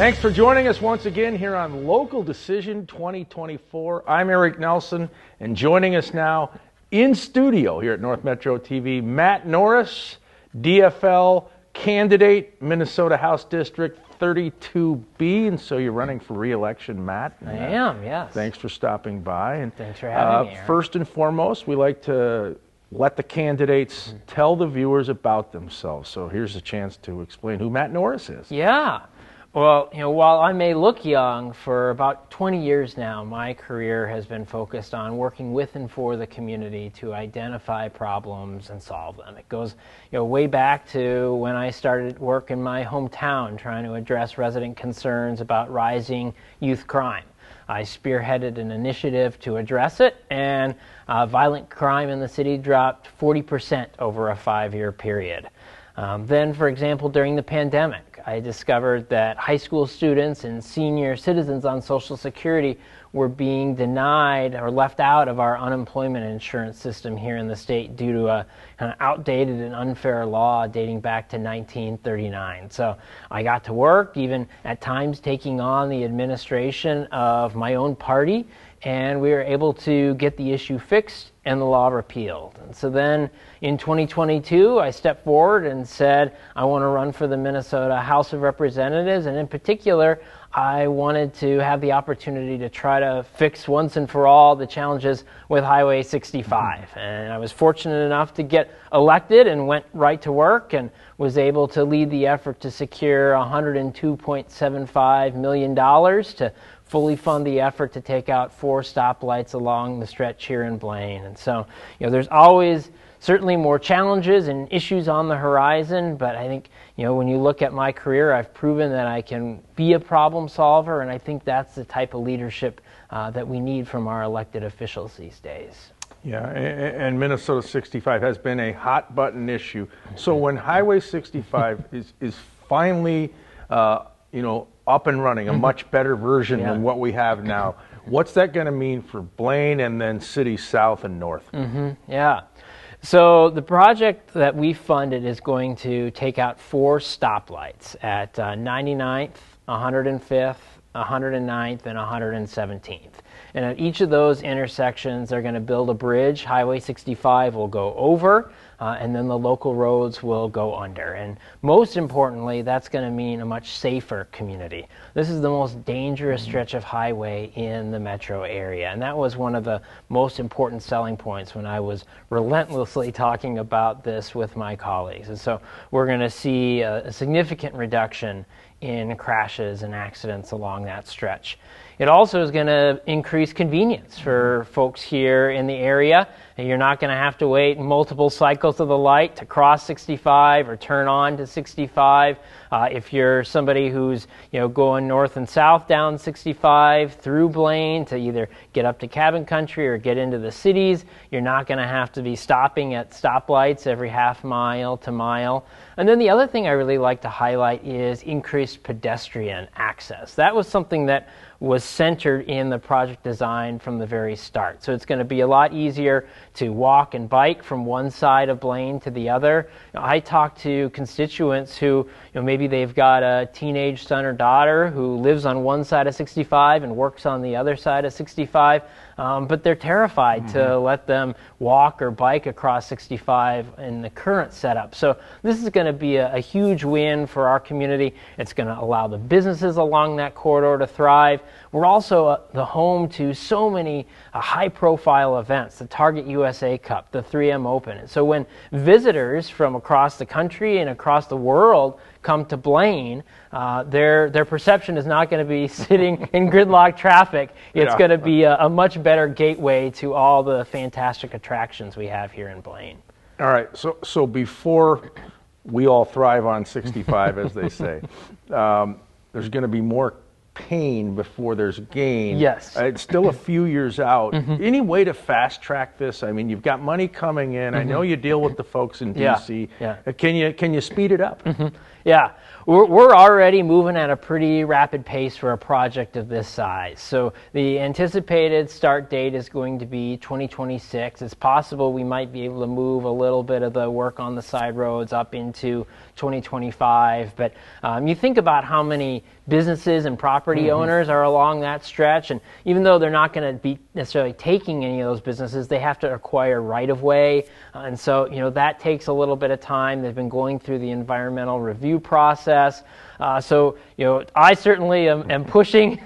Thanks for joining us once again here on Local Decision 2024. I'm Eric Nelson, and joining us now in studio here at North Metro TV, Matt Norris, DFL candidate, Minnesota House District 32B, and so you're running for re-election, Matt. I am, yes. Thanks for stopping by. And thanks for having me, Eric. First and foremost, we like to let the candidates tell the viewers about themselves. So here's a chance to explain who Matt Norris is. Yeah. Well, while I may look young, for about 20 years now, my career has been focused on working with and for the community to identify problems and solve them. It goes, way back to when I started work in my hometown trying to address resident concerns about rising youth crime. I spearheaded an initiative to address it, and violent crime in the city dropped 40% over a 5-year period. Then, for example, during the pandemic, I discovered that high school students and senior citizens on Social Security were being denied or left out of our unemployment insurance system here in the state due to a kind of outdated and unfair law dating back to 1939. So I got to work, even at times taking on the administration of my own party, and we were able to get the issue fixed and the law repealed. And so then in 2022, I stepped forward and said, I want to run for the Minnesota House of Representatives, and in particular, I wanted to have the opportunity to try to fix once and for all the challenges with Highway 65. And I was fortunate enough to get elected and went right to work and was able to lead the effort to secure $102.75 million to fully fund the effort to take out 4 stoplights along the stretch here in Blaine. And so, there's always certainly more challenges and issues on the horizon, but I think, when you look at my career, I've proven that I can be a problem solver, and I think that's the type of leadership that we need from our elected officials these days. Yeah, and Minnesota 65 has been a hot button issue. So when Highway 65 is finally, up and running, a much better version than what we have now, what's that going to mean for Blaine and then cities south and north? Yeah. So the project that we funded is going to take out 4 stoplights at 99th, 105th, 109th, and 117th. And at each of those intersections, they're going to build a bridge. Highway 65 will go over, and then the local roads will go under. And most importantly, that's going to mean a much safer community. This is the most dangerous stretch of highway in the metro area, and that was one of the most important selling points when I was relentlessly talking about this with my colleagues. And so we're going to see a significant reduction in crashes and accidents along that stretch. It also is going to increase convenience for folks here in the area. And you're not going to have to wait multiple cycles of the light to cross 65 or turn on to 65. If you're somebody who's going north and south down 65 through Blaine to either get up to Cabin Country or get into the cities, you're not going to have to be stopping at stoplights every half mile to mile. And then the other thing I really like to highlight is increased pedestrian access. That was something that was centered in the project design from the very start. So it's going to be a lot easier to walk and bike from one side of Blaine to the other. I talk to constituents who, maybe they've got a teenage son or daughter who lives on one side of 65 and works on the other side of 65, but they're terrified to let them walk or bike across 65 in the current setup. So this is going to be a huge win for our community. It's going to allow the businesses along that corridor to thrive. We're also the home to so many high-profile events, the Target USA Cup, the 3M Open. And so when visitors from across the country and across the world come to Blaine, their perception is not going to be sitting in gridlock traffic. It's going to be a much better gateway to all the fantastic attractions we have here in Blaine. All right, so before we all thrive on 65, as they say, there's going to be more pain before there's gain. Yes. It's still a few years out. Any way to fast track this? I mean, you've got money coming in. I know you deal with the folks in D.C. Yeah. Can you speed it up? Yeah, we're already moving at a pretty rapid pace for a project of this size. So the anticipated start date is going to be 2026. It's possible we might be able to move a little bit of the work on the side roads up into 2025. But you think about how many businesses and property owners are along that stretch, and even though they're not going to be necessarily taking any of those businesses, they have to acquire right-of-way, and so that takes a little bit of time. They've been going through the environmental review process. So I certainly am pushing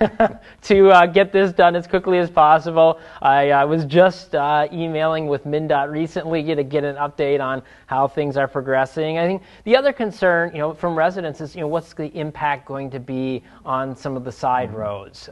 to get this done as quickly as possible. I was just emailing with MnDOT recently to get an update on how things are progressing. I think the other concern, from residents is, what's the impact going to be on some of the side roads?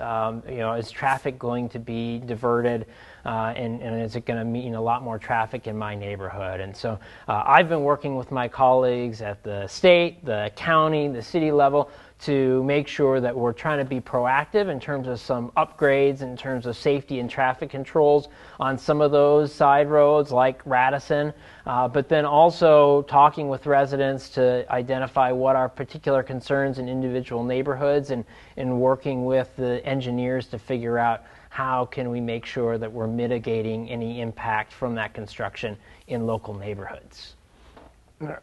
Is traffic going to be diverted? And is it going to mean a lot more traffic in my neighborhood? And so I've been working with my colleagues at the state, the county, the city level to make sure that we're trying to be proactive in terms of some upgrades, in terms of safety and traffic controls on some of those side roads like Radisson, but then also talking with residents to identify what are particular concerns in individual neighborhoods and working with the engineers to figure out how can we make sure that we're mitigating any impact from that construction in local neighborhoods.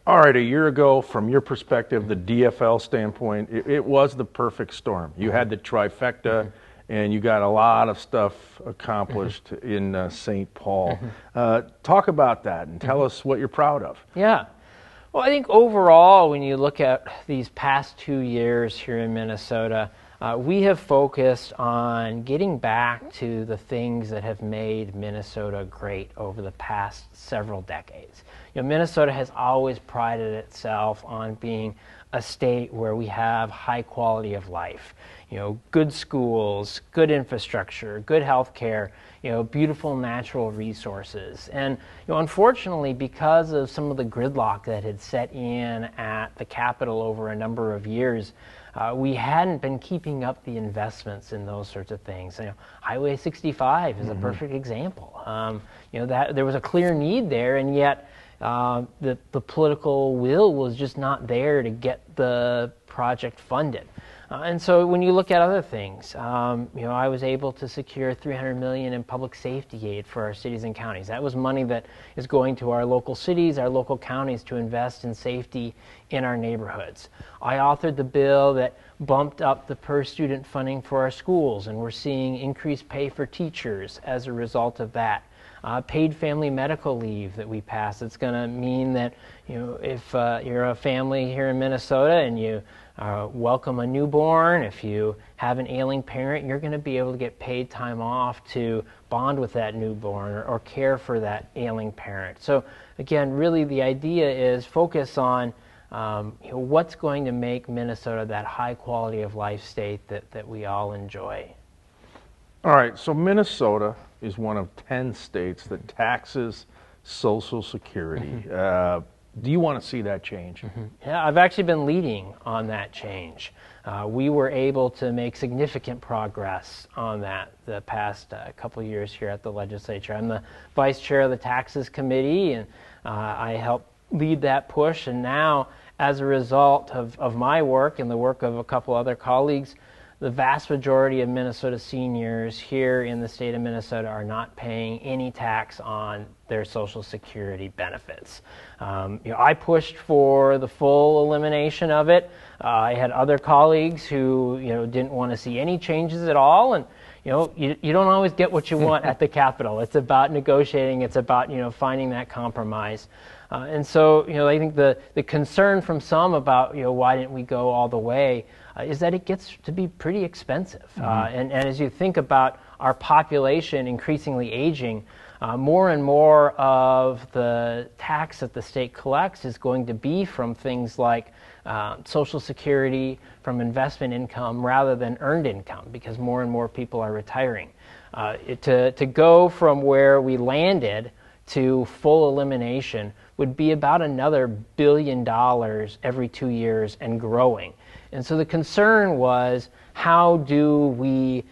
All right, a year ago, from your perspective, the DFL standpoint, it was the perfect storm. You had the trifecta, and you got a lot of stuff accomplished in St. Paul. Talk about that and tell us what you're proud of. Yeah. Well, I think overall, when you look at these past 2 years here in Minnesota, we have focused on getting back to the things that have made Minnesota great over the past several decades. Minnesota has always prided itself on being a state where we have high quality of life. Good schools, good infrastructure, good health care, beautiful natural resources. And unfortunately, because of some of the gridlock that had set in at the Capitol over a number of years, we hadn't been keeping up the investments in those sorts of things. Highway 65 is a perfect example. That there was a clear need there, and yet the political will was just not there to get the project funded. And so when you look at other things, I was able to secure $300 million in public safety aid for our cities and counties. That was money that is going to our local cities, our local counties to invest in safety in our neighborhoods. I authored the bill that bumped up the per student funding for our schools, and we're seeing increased pay for teachers as a result of that. Paid family medical leave that we passed. It's going to mean that if you're a family here in Minnesota and you welcome a newborn, if you have an ailing parent, you're going to be able to get paid time off to bond with that newborn or care for that ailing parent. So again, really the idea is focus on what's going to make Minnesota that high quality of life state that we all enjoy. All right, so Minnesota is one of 10 states that taxes Social Security. Do you want to see that change? Yeah, I've actually been leading on that change. We were able to make significant progress on that the past couple years here at the legislature. I'm the vice chair of the Taxes Committee, and I helped lead that push. And now, as a result of my work and the work of a couple other colleagues, the vast majority of Minnesota seniors here in the state of Minnesota are not paying any tax on their Social Security benefits. I pushed for the full elimination of it. I had other colleagues who didn't want to see any changes at all, and you don't always get what you want at the Capitol. It's about negotiating. It's about finding that compromise. And so I think the concern from some about why didn't we go all the way is that it gets to be pretty expensive. And as you think about our population increasingly aging, more and more of the tax that the state collects is going to be from things like Social Security, from investment income rather than earned income, because more and more people are retiring. To go from where we landed to full elimination would be about another $1 billion every 2 years and growing. And so the concern was how do we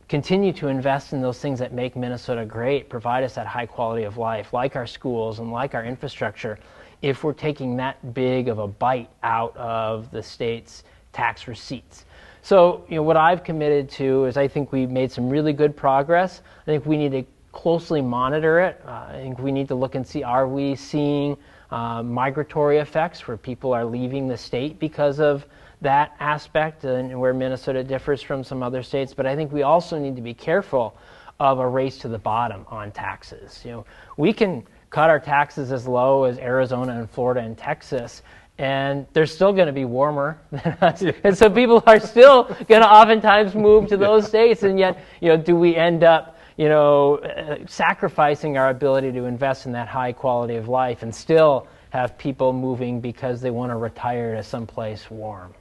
continue to invest in those things that make Minnesota great, provide us that high quality of life, like our schools and like our infrastructure, if we're taking that big of a bite out of the state's tax receipts. So, what I've committed to is I think we've made some really good progress. I think we need to closely monitor it. I think we need to look and see, are we seeing migratory effects where people are leaving the state because of that aspect, and where Minnesota differs from some other states. But I think we also need to be careful of a race to the bottom on taxes. We can cut our taxes as low as Arizona and Florida and Texas, and they're still going to be warmer than us. And so people are still going to oftentimes move to those states, and yet, do we end up sacrificing our ability to invest in that high quality of life and still have people moving because they want to retire to someplace warm?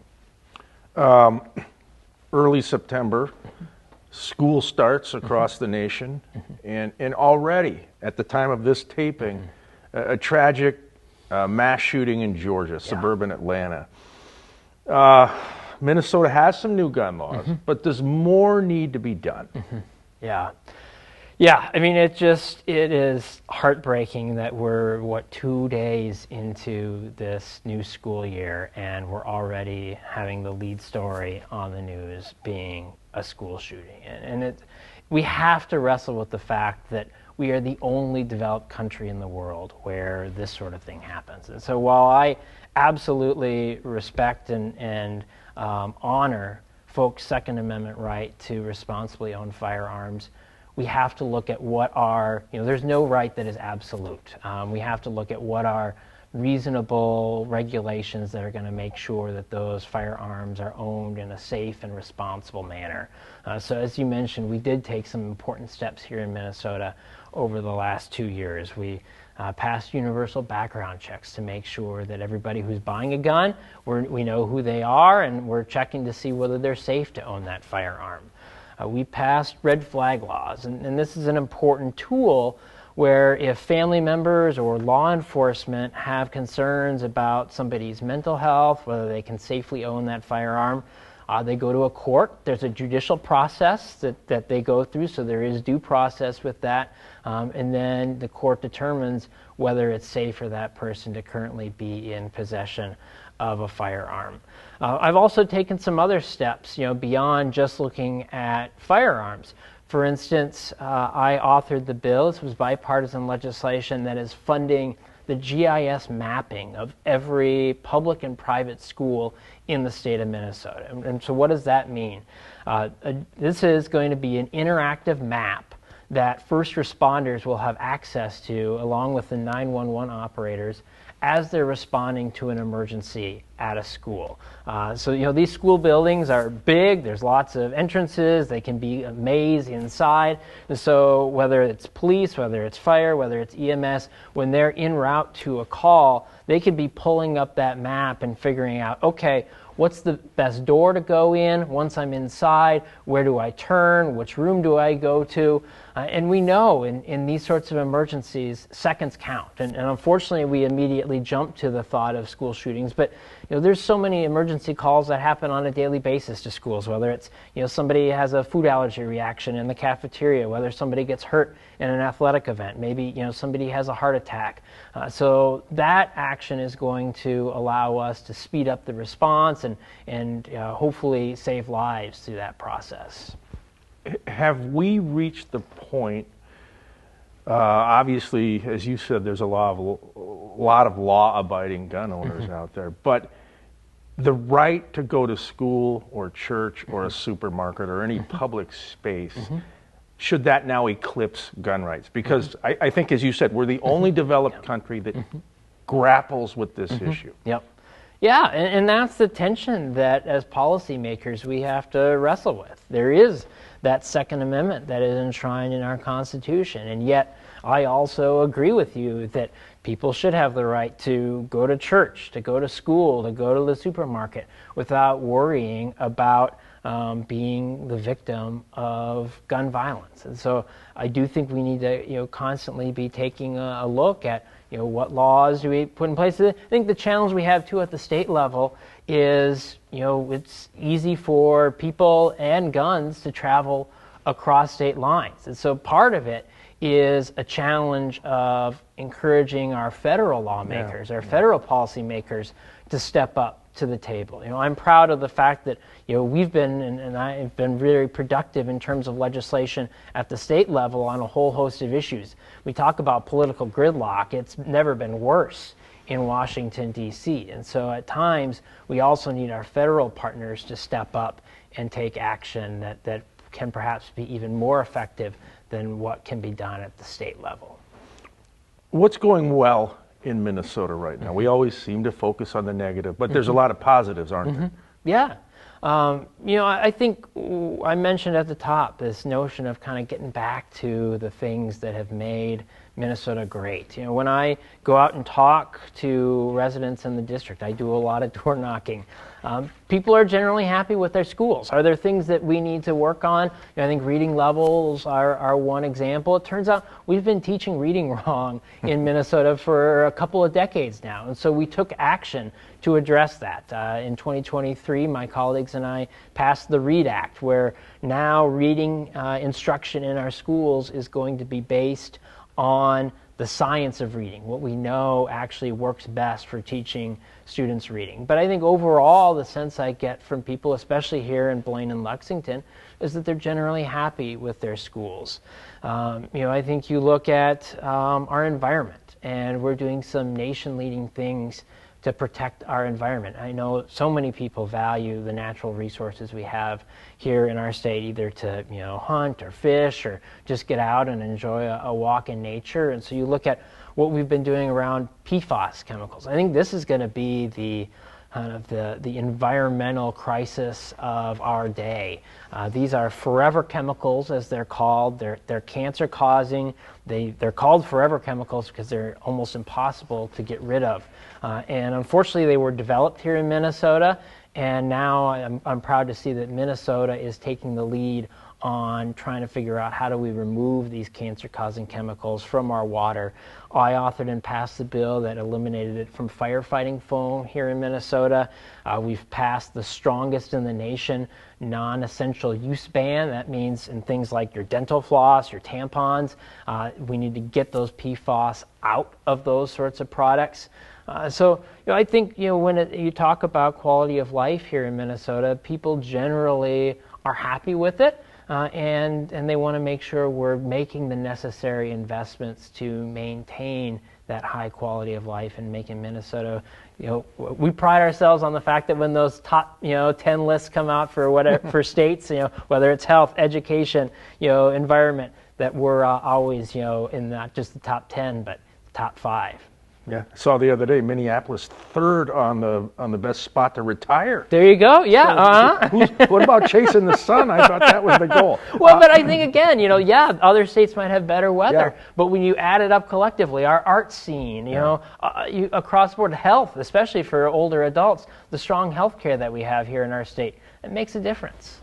Early September, school starts across the nation, and already at the time of this taping, a tragic mass shooting in Georgia, suburban Atlanta. Minnesota has some new gun laws, but does more need to be done? Yeah, I mean, it is heartbreaking that we're, 2 days into this new school year, and we're already having the lead story on the news being a school shooting. And we have to wrestle with the fact that we are the only developed country in the world where this sort of thing happens. And so while I absolutely respect and honor folks' Second Amendment right to responsibly own firearms, we have to look at what are, there's no right that is absolute. We have to look at what are reasonable regulations that are going to make sure that those firearms are owned in a safe and responsible manner. So as you mentioned, we did take some important steps here in Minnesota over the last 2 years. We passed universal background checks to make sure that everybody who's buying a gun, we know who they are, and we're checking to see whether they're safe to own that firearm. We passed red flag laws, and this is an important tool where if family members or law enforcement have concerns about somebody's mental health, whether they can safely own that firearm, they go to a court. There's a judicial process that they go through, so there is due process with that, and then the court determines whether it's safe for that person to currently be in possession of a firearm. I've also taken some other steps, beyond just looking at firearms. For instance, I authored the bill. This was bipartisan legislation that is funding the GIS mapping of every public and private school in the state of Minnesota. And so what does that mean? This is going to be an interactive map that first responders will have access to, along with the 911 operators, as they're responding to an emergency at a school. So these school buildings are big, there's lots of entrances, they can be a maze inside, and so whether it's police, whether it's fire, whether it's EMS, when they're en route to a call, they could be pulling up that map and figuring out, okay, what's the best door to go in? Once I'm inside, where do I turn? Which room do I go to? And we know in these sorts of emergencies, seconds count. And unfortunately, we immediately jump to the thought of school shootings. But there's so many emergency calls that happen on a daily basis to schools, whether it's somebody has a food allergy reaction in the cafeteria, whether somebody gets hurt in an athletic event, maybe somebody has a heart attack. So that action is going to allow us to speed up the response and hopefully save lives through that process. Have we reached the point, obviously, as you said, there's a lot of law-abiding gun owners out there, but the right to go to school or church or a supermarket or any public space, should that now eclipse gun rights? Because I think, as you said, we're the only developed country that grapples with this issue. Yep. Yeah, and that's the tension that as policymakers we have to wrestle with. There is that Second Amendment that is enshrined in our Constitution, and yet I also agree with you that people should have the right to go to church, to go to school, to go to the supermarket without worrying about being the victim of gun violence. And so I do think we need to constantly be taking a look at what laws do we put in place. I think the challenge we have too at the state level is it's easy for people and guns to travel across state lines. And so part of it is a challenge of encouraging our federal lawmakers, our federal policymakers to step up to the table. I'm proud of the fact that we've been, and I've been very productive in terms of legislation at the state level on a whole host of issues. We talk about political gridlock. It's never been worse in Washington, D.C. And so at times, we also need our federal partners to step up and take action that can perhaps be even more effective than what can be done at the state level. What's going well in Minnesota right now? We always seem to focus on the negative, but there's a lot of positives, aren't there? Yeah. I think I mentioned at the top this notion of kind of getting back to the things that have made Minnesota great. When I go out and talk to residents in the district, I do a lot of door knocking. People are generally happy with their schools. Are there things that we need to work on? I think reading levels are one example. It turns out we've been teaching reading wrong in Minnesota for a couple of decades now, and so we took action to address that. In 2023, my colleagues and I passed the READ Act, where now reading instruction in our schools is going to be based on the science of reading, what we know actually works best for teaching students reading. But I think overall, the sense I get from people, especially here in Blaine and Lexington, is that they're generally happy with their schools. I think you look at our environment, and we're doing some nation-leading things to protect our environment. I know so many people value the natural resources we have here in our state, either to hunt or fish or just get out and enjoy a walk in nature. And so you look at what we've been doing around PFAS chemicals. I think this is going to be the kind of the environmental crisis of our day. These are forever chemicals, as they're called. They're cancer causing. They're called forever chemicals because they're almost impossible to get rid of. And unfortunately, they were developed here in Minnesota, and now I'm proud to see that Minnesota is taking the lead on trying to figure out how do we remove these cancer-causing chemicals from our water. I authored and passed the bill that eliminated it from firefighting foam here in Minnesota. We've passed the strongest in the nation non-essential use ban. That means in things like your dental floss, your tampons, we need to get those PFAS out of those sorts of products. So I think when you talk about quality of life here in Minnesota, people generally are happy with it. And they want to make sure we're making the necessary investments to maintain that high quality of life and making Minnesota. We pride ourselves on the fact that when those top 10 lists come out for whatever for states, whether it's health, education, environment, that we're always in not just the top 10 but top 5. Yeah, I saw the other day Minneapolis third on the best spot to retire. There you go. Yeah. What about chasing the sun? I thought that was the goal. Well, but I think again, other states might have better weather, but when you add it up collectively, our art scene, across the board, health, especially for older adults, the strong health care that we have here in our state, it makes a difference.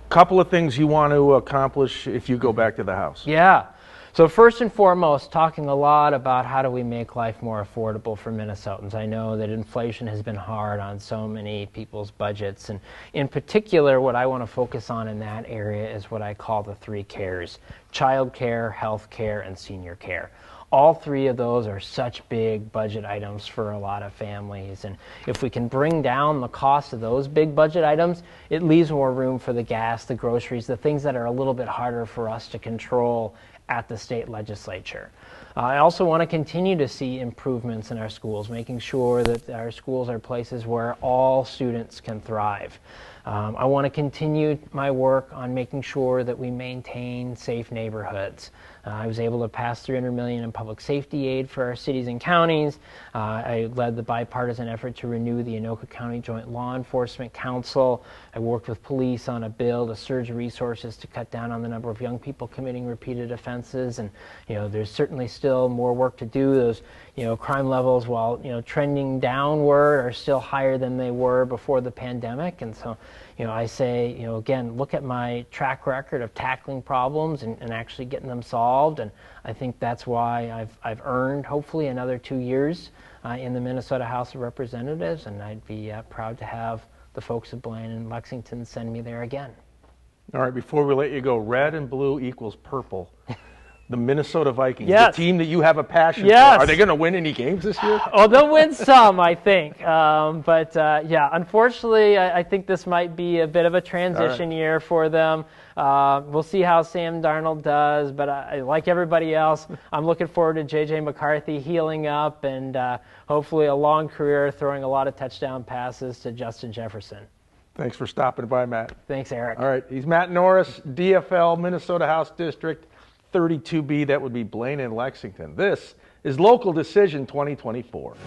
Couple of things you want to accomplish if you go back to the House. Yeah. So first and foremost, talking a lot about how do we make life more affordable for Minnesotans. I know that inflation has been hard on so many people's budgets, and in particular, what I want to focus on in that area is what I call the 3 cares: child care, health care, and senior care. All 3 of those are such big budget items for a lot of families, and if we can bring down the cost of those big budget items, it leaves more room for the gas, the groceries, the things that are a little bit harder for us to control at the state legislature. I also want to continue to see improvements in our schools, making sure that our schools are places where all students can thrive. I want to continue my work on making sure that we maintain safe neighborhoods. I was able to pass $300 million in public safety aid for our cities and counties. I led the bipartisan effort to renew the Anoka County Joint Law Enforcement Council. I worked with police on a bill to surge resources to cut down on the number of young people committing repeated offenses. And there's certainly still more work to do. Those crime levels, while trending downward, are still higher than they were before the pandemic. And so I say, again, look at my track record of tackling problems and actually getting them solved. And I think that's why I've earned, hopefully, another 2 years in the Minnesota House of Representatives. And I'd be proud to have the folks of Blaine and Lexington send me there again. All right, before we let you go, red and blue equals purple. The Minnesota Vikings, yes. The team that you have a passion yes. for. Are they going to win any games this year? Oh, they'll win some, I think. Yeah, unfortunately, I think this might be a bit of a transition year for them. We'll see how Sam Darnold does, but like everybody else, I'm looking forward to J.J. McCarthy healing up and hopefully a long career throwing a lot of touchdown passes to Justin Jefferson. Thanks for stopping by, Matt. Thanks, Eric. All right, he's Matt Norris, DFL, Minnesota House District 32B. That would be Blaine and Lexington. This is Local Decision 2024.